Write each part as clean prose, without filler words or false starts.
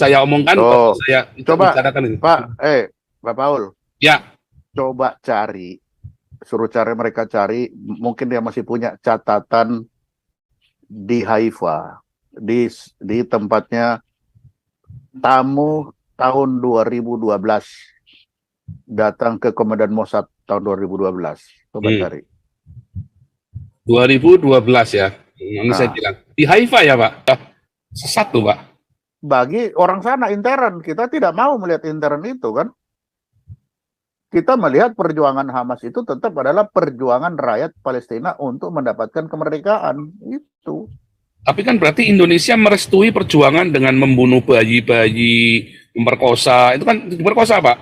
saya omongkan, Oh, saya coba bicarakan ini. Pak Paul, Ya, coba suruh mereka cari, mungkin dia masih punya catatan di Haifa, di tempatnya tamu tahun 2012 datang ke Komandan Mossad tahun 2012. Coba cari. 2012 ya. Ini saya bilang. Di Haifa ya, Pak? Sesat tuh, Pak. Bagi orang sana intern, kita tidak mau melihat intern itu kan. Kita melihat perjuangan Hamas itu tetap adalah perjuangan rakyat Palestina untuk mendapatkan kemerdekaan. Itu. Tapi kan berarti Indonesia merestui perjuangan dengan membunuh bayi-bayi, memperkosa. Itu kan diperkosa, Pak.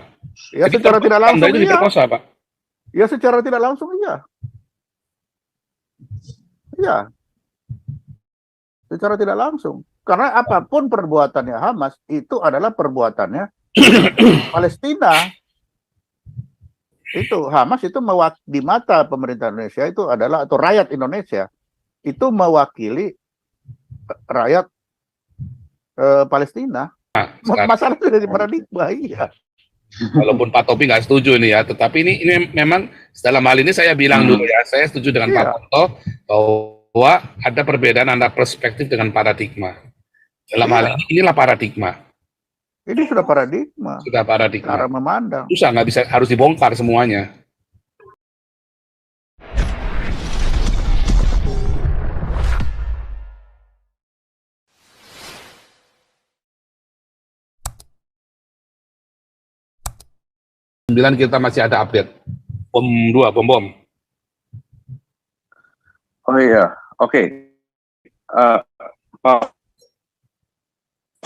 Ya jadi secara tidak langsung itu diperkosa, Pak. Ya secara tidak langsung iya. Iya. Secara tidak langsung. Karena apapun perbuatannya Hamas, itu adalah perbuatannya Palestina. Itu Hamas itu di mata pemerintah Indonesia itu adalah, atau rakyat Indonesia, itu mewakili rakyat Palestina. Masalah sudah di paradigma, iya. Walaupun Pak Topi nggak setuju nih ya, tetapi ini memang dalam hal ini saya bilang dulu ya, saya setuju dengan Pak Tonto bahwa ada perbedaan antara perspektif dengan paradigma. Dalam hal ini, inilah paradigma. Ini sudah paradigma. Sudah paradigma. Cara memandang. Susah, nggak bisa, harus dibongkar semuanya. Kita masih ada update. Bom. Oh iya, oke. Pak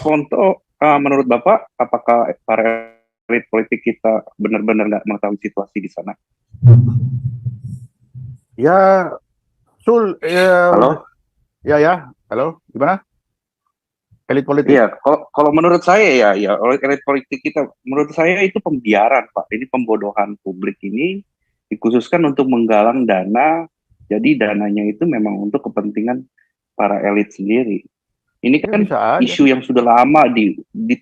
Fonto, menurut Bapak, apakah para elit politik kita benar-benar nggak mengetahui situasi di sana? Ya, halo? Ya, halo, gimana? Elit politik? Iya, kalau menurut saya ya, elit politik kita, menurut saya itu pembiaran, Pak. Ini pembodohan publik ini dikhususkan untuk menggalang dana, jadi dananya itu memang untuk kepentingan para elit sendiri. Ini kan isu yang sudah lama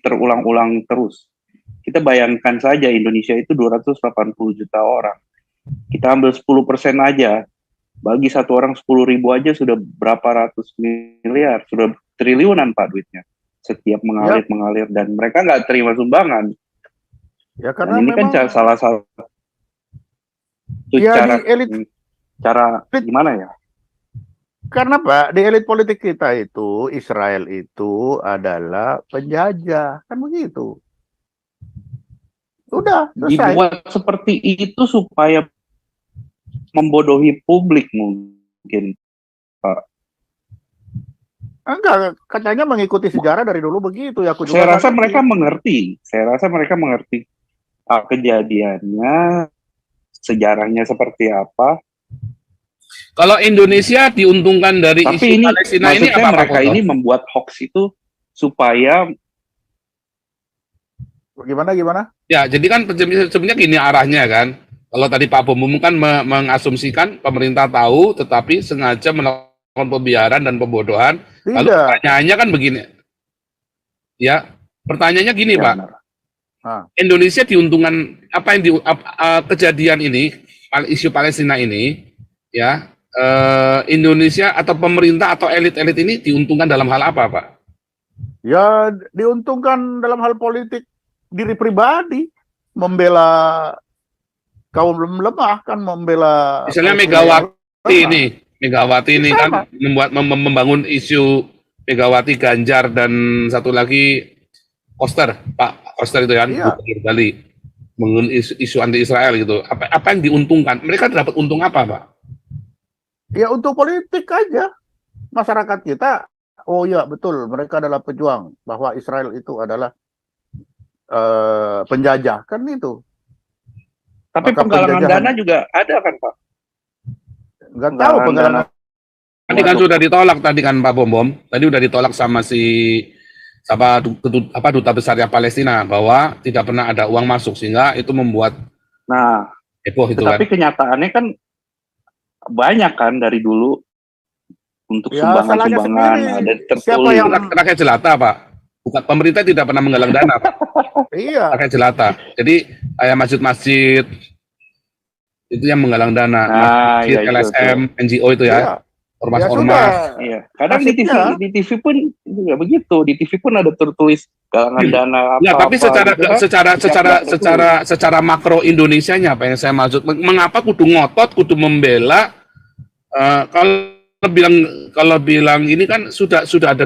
terulang-ulang terus. Kita bayangkan saja Indonesia itu 280 juta orang. Kita ambil 10% aja. Bagi satu orang 10.000 aja sudah berapa ratus miliar, sudah triliunan Pak duitnya. Setiap mengalir dan mereka nggak terima sumbangan. Ya karena dan ini kan salah satu cara gimana ya? Karena Pak, di elit politik kita itu, Israel itu adalah penjajah, kan begitu. Udah, selesai. Dibuat seperti itu supaya membodohi publik mungkin, Pak. Enggak, katanya mengikuti sejarah dari dulu begitu ya. Saya rasa mereka mengerti. Kejadiannya, sejarahnya seperti apa. Kalau Indonesia diuntungkan dari isu Palestina ini apa? Mereka ini membuat hoax itu supaya gimana? Ya, jadi kan sebenarnya gini arahnya kan. Kalau tadi Pak Bom kan mengasumsikan pemerintah tahu, tetapi sengaja melakukan pembiaran dan pembodohan. Lalu pertanyaannya kan begini, ya pertanyaannya gini Pak, Indonesia diuntungkan apa yang kejadian ini, isu Palestina ini, ya Indonesia atau pemerintah atau elit-elit ini diuntungkan dalam hal apa Pak? Ya diuntungkan dalam hal politik diri pribadi, membela kaum lemah kan, membela misalnya Megawati ini kan membangun isu Megawati, Ganjar, dan satu lagi Pak Koster itu kan, Gubernur Bali, mengenai isu anti Israel gitu. Apa yang diuntungkan? Mereka dapat untung apa, Pak? Ya untuk politik aja. Masyarakat kita, oh ya betul, mereka adalah pejuang, bahwa Israel itu adalah penjajah, kan itu. Tapi penggalangan dana juga ada kan Pak? Nggak tahu penggalangan. Tadi kan sudah ditolak tadi kan Pak Bom. Tadi udah ditolak sama duta besarnya Palestina bahwa tidak pernah ada uang masuk, sehingga itu membuat heboh itu kan. Tapi kenyataannya kan banyak kan dari dulu untuk sumbangan-sumbangan ada tertulis. Rakyat jelata Pak. Bukan, pemerintah tidak pernah menggalang dana, Pak. Iya. Pakai jelata. Jadi kayak masjid-masjid itu yang menggalang dana, masjid, Iya, LSM, NGO itu Iya. ya, Ya ormas-ormas. sudah. Iya. Kadang Nasibnya. di TV pun juga begitu. Di TV pun ada tertulis galangan dana apa. Ya, tapi secara gitu kan. secara makro Indonesianya apa yang saya maksud, mengapa kudu ngotot, kudu membela, kalau bilang ini kan sudah ada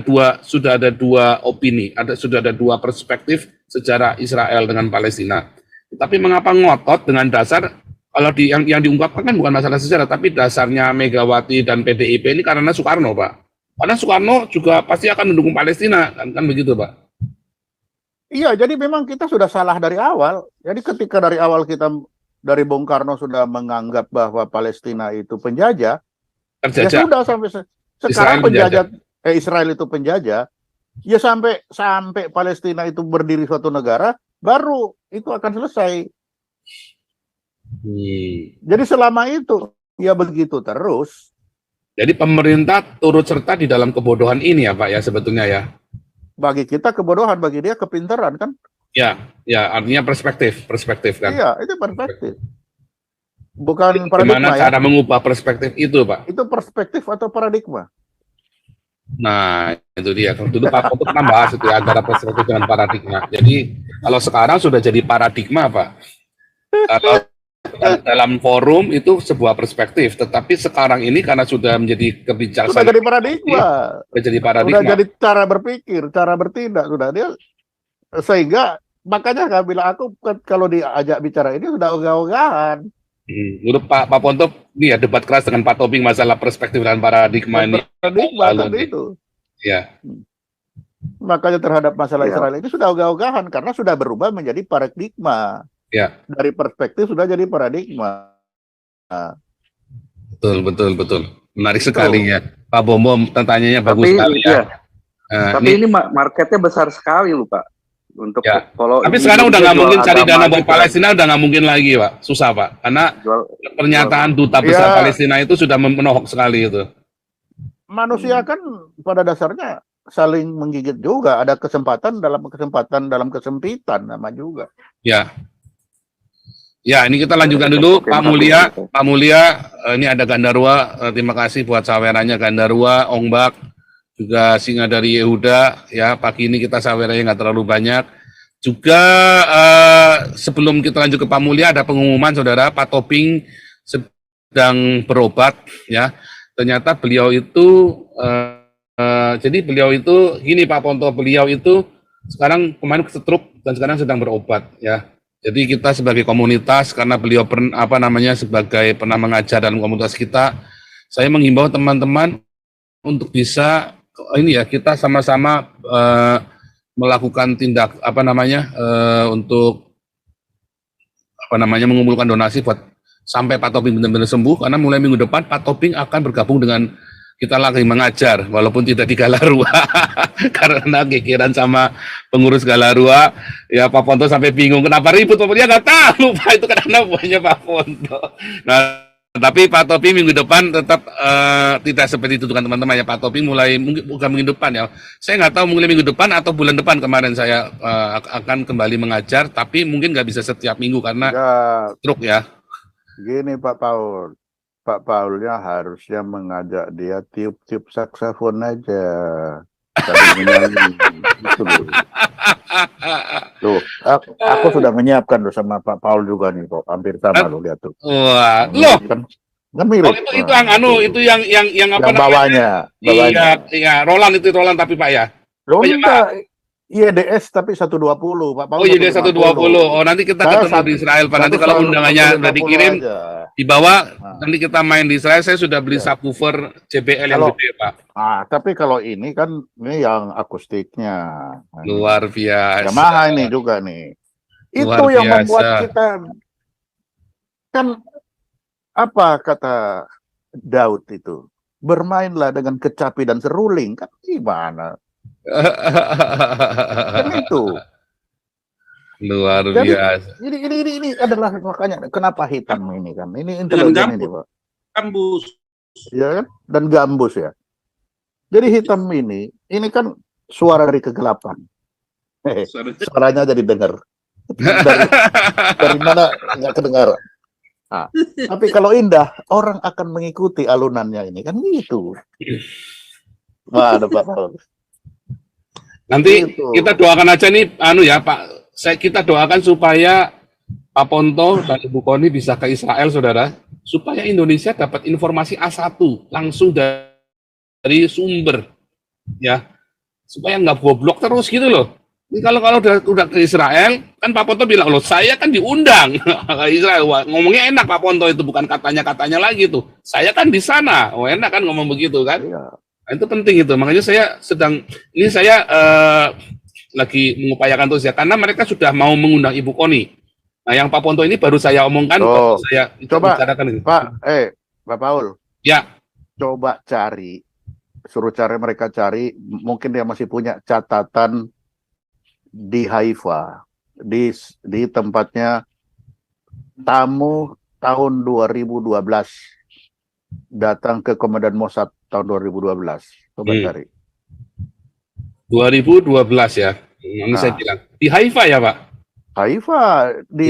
dua opini, sudah ada dua perspektif sejarah Israel dengan Palestina. Tapi mengapa ngotot dengan dasar, kalau yang diungkapkan kan bukan masalah sejarah, tapi dasarnya Megawati dan PDIP ini karena Soekarno, Pak. Karena Soekarno juga pasti akan mendukung Palestina, kan begitu, Pak. Iya, jadi memang kita sudah salah dari awal. Jadi ketika dari awal kita dari Bung Karno sudah menganggap bahwa Palestina itu penjajah, ya Terjajah. sudah sampai sekarang Israel itu penjajah, ya sampai Palestina itu berdiri suatu negara, baru itu akan selesai. Jadi selama itu ya begitu terus. Jadi pemerintah turut serta di dalam kebodohan ini ya Pak ya sebetulnya ya. Bagi kita kebodohan, bagi dia kepintaran kan? Ya artinya perspektif kan. Iya, itu perspektif. Bukan paradigma. Gimana cara mengubah perspektif itu Pak? Itu perspektif atau paradigma? Nah itu dia. Dulu Pak Putut pernah bahas itu ya, antara perspektif dengan paradigma. Jadi kalau sekarang sudah jadi paradigma Pak. Kalau dalam forum itu sebuah perspektif, tetapi sekarang ini karena sudah menjadi kebijaksanaan, sudah jadi paradigma, sudah jadi cara berpikir, cara bertindak sudah dia, sehingga makanya nggak bilang aku kalau diajak bicara ini sudah ogah-ogahan. Menurut Pak Ponto ini ya debat keras dengan Pak Tobing masalah perspektif dan paradigma ini. Paradigma tadi itu. Ya. Makanya terhadap masalah Israel ini sudah ogah-ogahan karena sudah berubah menjadi paradigma. Ya. Dari perspektif sudah jadi paradigma. Betul. Menarik sekali ya. Pak Bom tanya bagus sekali ya. Tapi ini marketnya besar sekali loh Pak. Untuk kalau tapi sekarang udah nggak mungkin cari dana buat Palestina, udah nggak mungkin lagi Pak. Susah Pak. Karena pernyataan duta besar Palestina itu sudah menohok sekali itu. Manusia kan pada dasarnya saling menggigit juga. Ada kesempatan dalam kesempitan nama juga. Ya, ini kita lanjutkan dulu Pak Mulia, ini ada Gandarwa, terima kasih buat sawerannya Gandarwa, Ongbak, juga Singa dari Yehuda, ya pagi ini kita sawerannya nggak terlalu banyak. Juga sebelum kita lanjut ke Pak Mulia, ada pengumuman saudara, Pak Toping sedang berobat, ya. Ternyata beliau itu, jadi beliau itu, gini Pak Ponto, beliau itu sekarang kemarin kesetruk dan sekarang sedang berobat, ya. Jadi kita sebagai komunitas, karena beliau sebagai pernah mengajar dalam komunitas kita, saya menghimbau teman-teman untuk bisa kita sama-sama melakukan tindak untuk mengumpulkan donasi buat sampai Pak Toping benar-benar sembuh, karena mulai minggu depan Pak Toping akan bergabung dengan kita lagi mengajar, walaupun tidak di Galarua, karena kekiran sama pengurus Galarua, ya Pak Ponto sampai bingung, kenapa ribut, dia nggak tahu, Pak, itu karena buahnya Pak Ponto. Nah, tapi Pak Topi minggu depan tetap tidak seperti itu dengan teman-teman ya, Pak Topi mulai, bukan minggu depan ya, saya nggak tahu mulai minggu depan atau bulan depan kemarin saya akan kembali mengajar, tapi mungkin nggak bisa setiap minggu karena stroke ya. Gini Pak Paulnya harusnya mengajak dia tiup-tiup saksofon aja. Tuh, aku sudah menyiapkan loh sama Pak Paul juga nih kok, hampir sama lo lihat tuh. Wah, loh. Kan mirip. Itu yang apa namanya? Bawahnya. Iya, Roland tapi Pak ya. IEDS tapi 120 Pak Paul. Oh, IEDS 120. Oh, nanti kita ketemu di Israel Pak. Nanti kalau undangannya udah dikirim dibawa, nanti kita main di Israel. Saya sudah beli subwoofer JBL yang gede Pak. Tapi kalau ini kan ini yang akustiknya. Luar biasa. Yamaha ini juga nih. Itu yang membuat kita kan apa kata Daud itu, bermainlah dengan kecapi dan seruling, kan gimana? Kan itu luar biasa. Jadi ini adalah makanya kenapa hitam ini kan, ini intelijen ini Pak. Gambus. Ya kan? Dan gambus ya. Jadi hitam ini kan suara dari kegelapan. Suaranya jadi dengar. Dari mana nggak kedengar. Nah, tapi kalau indah, orang akan mengikuti alunannya ini kan gitu. Wah, ada Pak Paul. Nanti Gitu. kita doakan aja nih, ya Pak, kita doakan supaya Pak Ponto dan Ibu Koni bisa ke Israel, saudara, supaya Indonesia dapat informasi A1 langsung dari sumber, ya, supaya nggak goblok terus gitu loh. Ini kalau udah ke Israel, kan Pak Ponto bilang loh, saya kan diundang ke Israel. Wah, ngomongnya enak Pak Ponto itu, bukan katanya lagi tuh. Saya kan di sana, oh enak kan ngomong begitu kan? Iya. Nah, itu penting itu. Makanya saya lagi mengupayakan terus ya, karena mereka sudah mau mengundang Ibu Koni. Nah, yang Pak Ponto ini baru saya omongkan, baru saya coba bicarakan ini. Pak Paul. Ya. Coba suruh mereka cari, mungkin dia masih punya catatan di Haifa, di tempatnya tamu tahun 2012 datang ke Komandan Mossad tahun 2012. Coba cari. 2012 ya. Ini saya bilang. Di Haifa ya, Pak? Haifa di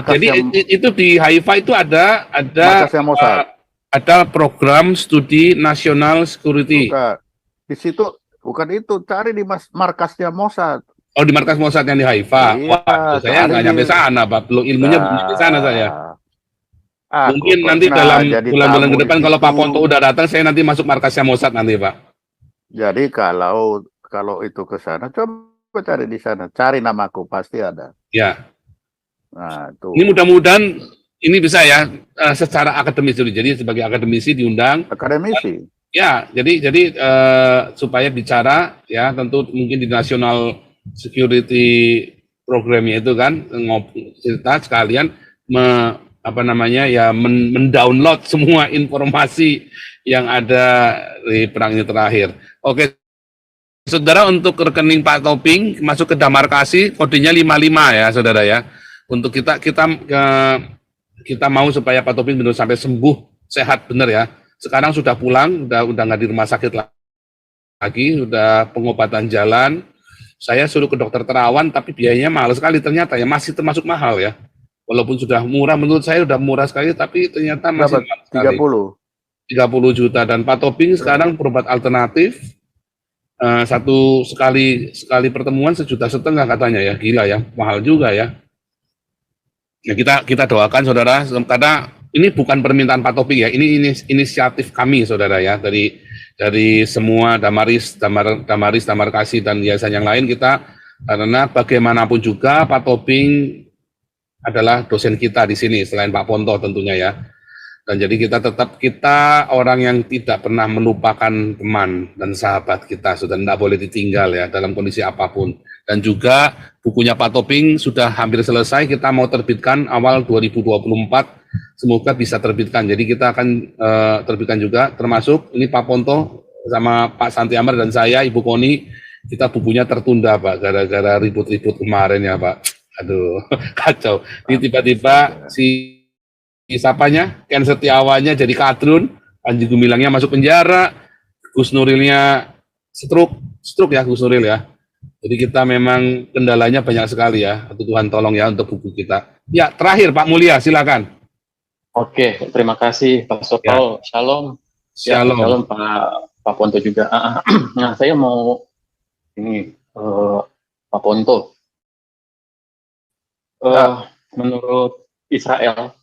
jadi itu di Haifa itu ada markasnya Mossad. Ada program studi nasional security. Bukan. Di situ bukan itu, cari di markasnya Mossad. Oh, di markas Mossad yang di Haifa. Iya, wah, saya nggak nyampe sana, Pak. Belum ilmunya belum nyampe sana saya. Mungkin nanti dalam bulan-bulan ke depan kalau Pak Ponto udah datang, saya nanti masuk markasnya Mossad nanti, Pak. Jadi kalau itu ke sana, coba cari di sana. Cari namaku, pasti ada. Ya. Nah, itu. Ini mudah-mudahan ini bisa ya secara akademis dulu. Jadi sebagai akademisi diundang. Akademisi. Ya, jadi supaya bicara ya tentu mungkin di National Security Programnya itu kan cerita sekalian mendownload semua informasi yang ada di perang ini terakhir. Oke, saudara, untuk rekening Pak Toping masuk ke Damarkasi kodenya 55 ya, saudara ya. Untuk kita mau supaya Pak Toping benar sampai sembuh, sehat benar ya. Sekarang sudah pulang, udah nggak di rumah sakit lagi, udah pengobatan jalan. Saya suruh ke dokter Terawan, tapi biayanya mahal sekali ternyata ya, masih termasuk mahal ya. Walaupun sudah murah, menurut saya sudah murah sekali, tapi ternyata masih mahal sekali. 30 juta. Dan Pak Toping sekarang berobat alternatif, sekali pertemuan 1,5 juta katanya ya, gila ya, mahal juga ya. Ya kita doakan saudara, karena ini bukan permintaan Pak Topik ya, ini inisiatif kami saudara ya, dari semua Damarkasi dan yayasan yang lain kita, karena bagaimanapun juga Pak Toping adalah dosen kita di sini selain Pak Ponto tentunya ya. Dan jadi kita orang yang tidak pernah melupakan teman dan sahabat kita, sudah tidak boleh ditinggal ya dalam kondisi apapun. Dan juga bukunya Pak Toping sudah hampir selesai, kita mau terbitkan awal 2024, semoga bisa terbitkan. Jadi kita akan terbitkan juga, termasuk ini Pak Ponto sama Pak Santi Amar dan saya, Ibu Koni, kita bukunya tertunda Pak, gara-gara ribut-ribut kemarin ya Pak. Aduh, kacau. Ini tiba-tiba siapanya, Ken Setiawannya jadi kadrun, Panji Gumilangnya masuk penjara, Gus Nurilnya stroke ya Gus Nuril ya. Jadi kita memang kendalanya banyak sekali ya. Tuhan tolong ya untuk buku kita. Ya, terakhir Pak Mulia, silakan. Oke, terima kasih Pak Sopal. Ya. Shalom. Shalom. Ya, shalom Pak Ponto juga. Nah, saya mau ini Pak Ponto. Menurut Israel,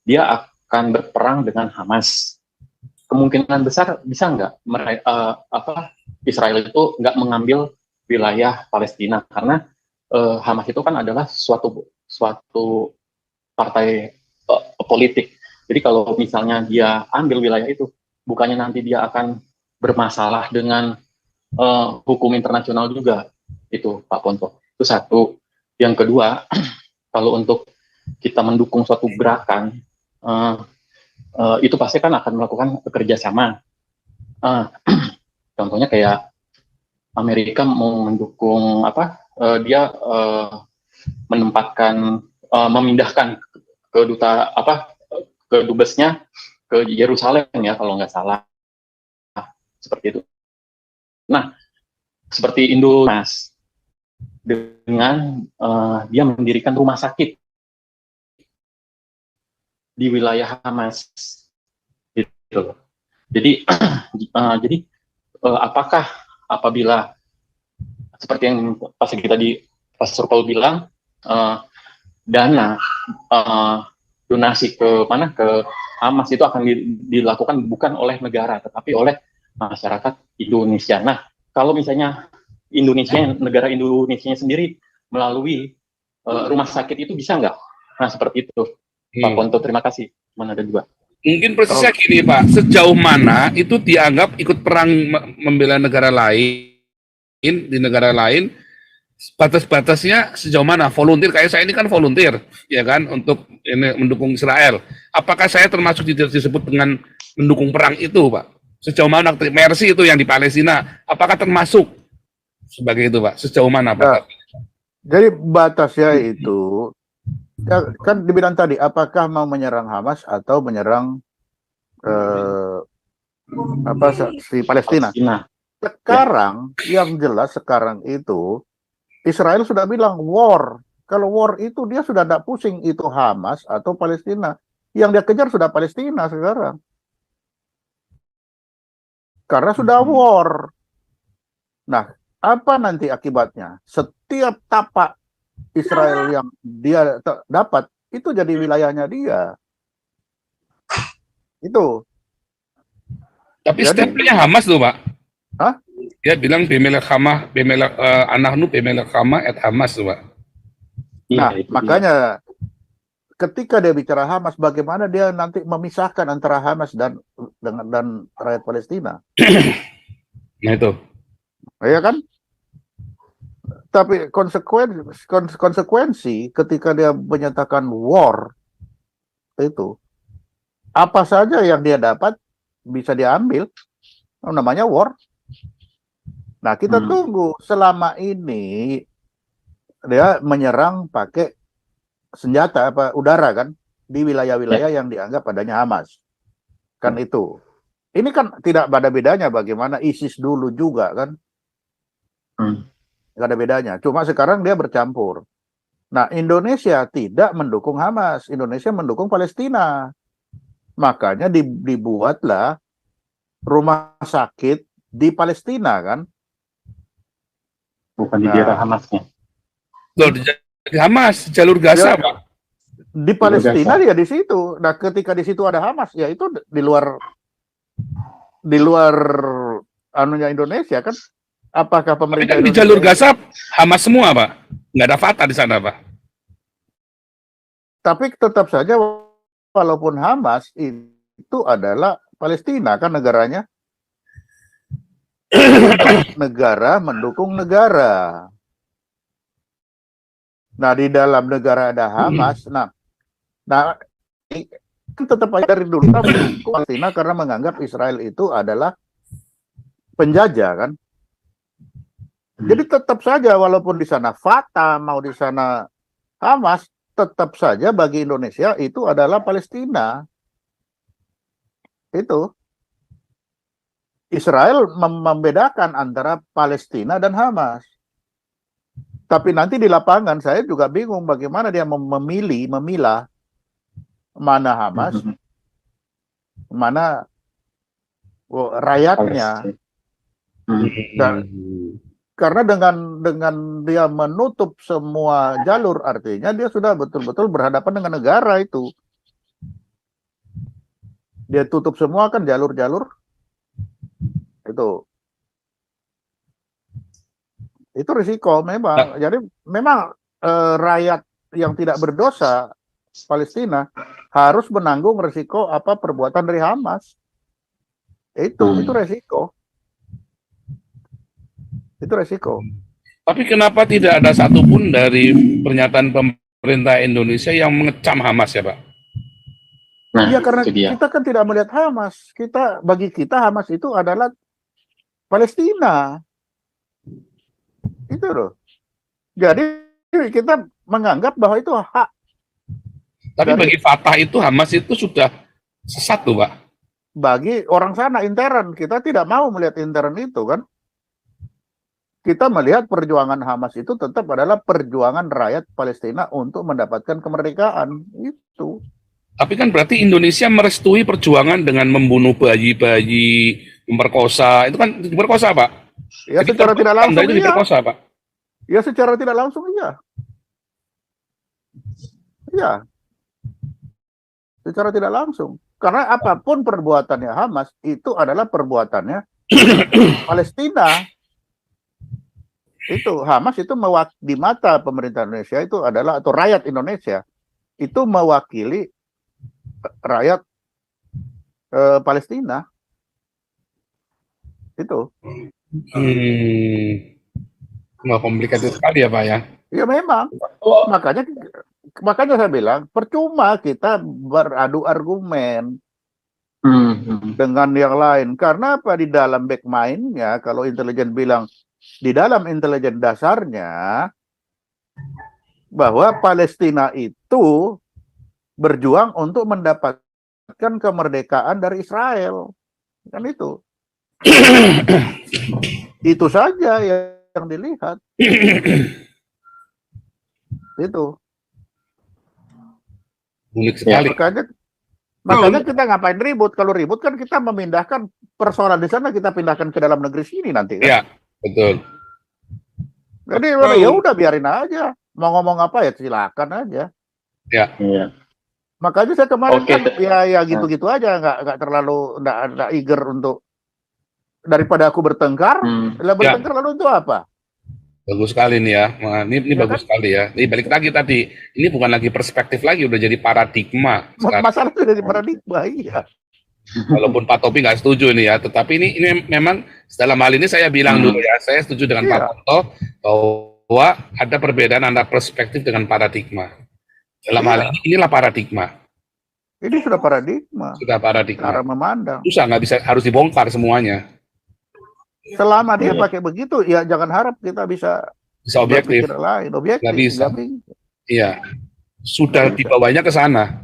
dia akan berperang dengan Hamas. Kemungkinan besar bisa nggak Israel itu nggak mengambil wilayah Palestina, karena Hamas itu kan adalah suatu partai politik. Jadi kalau misalnya dia ambil wilayah itu, bukannya nanti dia akan bermasalah dengan hukum internasional juga, itu Pak Ponto. Itu satu. Yang kedua, kalau untuk kita mendukung suatu gerakan, itu pasti kan akan melakukan kerjasama. Contohnya kayak Amerika mau mendukung dia memindahkan ke dubesnya ke Yerusalem ya kalau nggak salah, seperti itu. Nah, seperti Indonesia dengan dia mendirikan rumah sakit di wilayah Hamas gitu. Jadi apakah apabila seperti yang pas Surkol bilang, dana donasi ke Hamas itu akan dilakukan bukan oleh negara tetapi oleh masyarakat Indonesia. Nah, kalau misalnya negara Indonesia sendiri melalui rumah sakit itu bisa nggak? Nah, seperti itu. Pak Ponto, terima kasih. Mana ada dua. Mungkin persisnya gini Pak, sejauh mana itu dianggap ikut perang membela negara lain, di negara lain, batas-batasnya sejauh mana? Volunteer, kayak saya ini kan volunteer, ya kan, untuk ini mendukung Israel. Apakah saya termasuk disebut dengan mendukung perang itu Pak? Sejauh mana Mercy itu yang di Palestina, apakah termasuk sebagai itu Pak? Sejauh mana Pak? Nah, jadi batasnya itu kan dibilang tadi, apakah mau menyerang Hamas atau menyerang si Palestina. Sekarang yang jelas sekarang itu Israel sudah bilang war. Kalau war itu dia sudah tidak pusing itu Hamas atau Palestina. Yang dia kejar sudah Palestina sekarang. Karena sudah war. Nah, apa nanti akibatnya? Setiap tapak Israel yang dia dapat itu jadi wilayahnya dia. Itu. Tapi stepnya Hamas tuh Pak. Hah? Dia bilang Bemelek Anahnu Bemelek Hama et Hamas tuh Pak. Nah, makanya ketika dia bicara Hamas, bagaimana dia nanti memisahkan antara Hamas dan rakyat Palestina? Nah itu. Ya kan? Tapi konsekuensi ketika dia menyatakan war itu, apa saja yang dia dapat bisa diambil, namanya war. Nah, kita tunggu. Selama ini dia menyerang pakai senjata udara kan di wilayah-wilayah yang dianggap adanya Hamas. Kan itu. Ini kan tidak ada bedanya bagaimana ISIS dulu juga kan. Nggak ada bedanya. Cuma sekarang dia bercampur. Nah, Indonesia tidak mendukung Hamas. Indonesia mendukung Palestina. Makanya dibuatlah rumah sakit di Palestina kan. Bukan di daerah Hamasnya. Loh, di Hamas, jalur Gaza, Pak. Di Palestina dia di situ. Nah, ketika di situ ada Hamas, ya itu di luar anunya Indonesia kan. Apakah pemerintah di jalur Gaza Hamas semua, Pak? Nggak ada Fatah di sana, Pak. Tapi tetap saja walaupun Hamas itu adalah Palestina kan negaranya. Negara mendukung negara. Nah, di dalam negara ada Hamas. Nah tetap aja dari dulu kita mendukung Palestina karena menganggap Israel itu adalah penjajah kan. Jadi tetap saja walaupun di sana Fatah, mau di sana Hamas, tetap saja bagi Indonesia itu adalah Palestina. Itu. Israel membedakan antara Palestina dan Hamas. Tapi nanti di lapangan saya juga bingung bagaimana dia memilah mana Hamas, mana rakyatnya. Dan karena dengan dia menutup semua jalur, artinya dia sudah betul-betul berhadapan dengan negara itu. Dia tutup semua kan jalur-jalur itu risiko memang. Jadi memang rakyat yang tidak berdosa Palestina harus menanggung risiko apa perbuatan dari Hamas. Itu risiko. Itu resiko. Tapi kenapa tidak ada satupun dari pernyataan pemerintah Indonesia yang mengecam Hamas ya, Pak? Nah, ya karena kita kan tidak melihat Hamas. Bagi kita Hamas itu adalah Palestina. Itu loh. Jadi kita menganggap bahwa itu hak. Tapi bagi Fatah itu Hamas itu sudah sesat tuh, Pak. Bagi orang sana intern, kita tidak mau melihat intern itu kan. kita melihat perjuangan Hamas itu tetap adalah perjuangan rakyat Palestina untuk mendapatkan kemerdekaan. Itu. Tapi kan berarti Indonesia merestui perjuangan dengan membunuh bayi-bayi, memperkosa. Itu kan diperkosa, Pak. Ya Jadi secara tidak langsung itu iya. diperkosa, Pak. Ya secara tidak langsung iya. Iya. Secara tidak langsung. Karena apapun perbuatannya Hamas itu adalah perbuatannya Palestina. Itu Hamas itu di mata pemerintah Indonesia itu adalah, atau rakyat Indonesia itu mewakili rakyat Palestina. Itu. Nggak komplikated sekali ya, Pak ya. Ya memang. Makanya saya bilang percuma kita beradu argumen dengan yang lain. Karena apa? Di dalam back mind-nya, kalau intelijen bilang, di dalam intelijen dasarnya bahwa Palestina itu berjuang untuk mendapatkan kemerdekaan dari Israel. Kan itu. Itu saja yang dilihat. Itu. Unik sekali. Makanya kita ngapain ribut? Kalau ribut kan kita memindahkan persoalan di sana, kita pindahkan ke dalam negeri sini nanti kan. Iya, betul. Jadi ya udah biarin aja. Mau ngomong apa ya silakan aja. Ya. Iya. Makanya saya kemarin kan ya gitu-gitu aja, nggak terlalu nggak eager untuk, daripada aku bertengkar, bertengkar lalu itu apa? Bagus sekali nih ya. Wah, ini bagus sekali ya. Ini balik lagi tadi. Ini bukan lagi perspektif lagi, udah jadi paradigma. Masalah itu dari paradigma, iya. Walaupun Pak Topi nggak setuju ini ya, tetapi ini memang dalam hal ini saya bilang dulu ya, saya setuju dengan Pak Ponto bahwa ada perbedaan antara perspektif dengan paradigma. Dalam hal ini inilah paradigma. Ini sudah paradigma. Sudah paradigma. Cara memandang. Susah, nggak bisa, harus dibongkar semuanya. Selama dia pakai begitu, ya jangan harap kita bisa objektif. Lain. Objektif. Nggak bisa. Iya. Sudah dibawanya ke sana.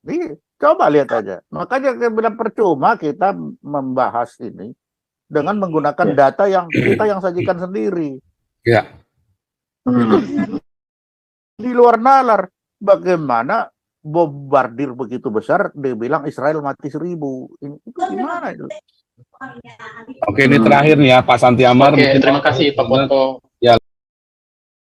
Iya. Coba lihat aja. Makanya saya bilang percuma kita membahas ini dengan menggunakan data yang kita yang sajikan sendiri. Ya. Di luar nalar. Bagaimana bombardir begitu besar, dia bilang Israel mati 1000. Itu gimana itu? Oke, ini terakhir nih ya Pak Santi Amar. Oke, terima kasih Pak Ponto.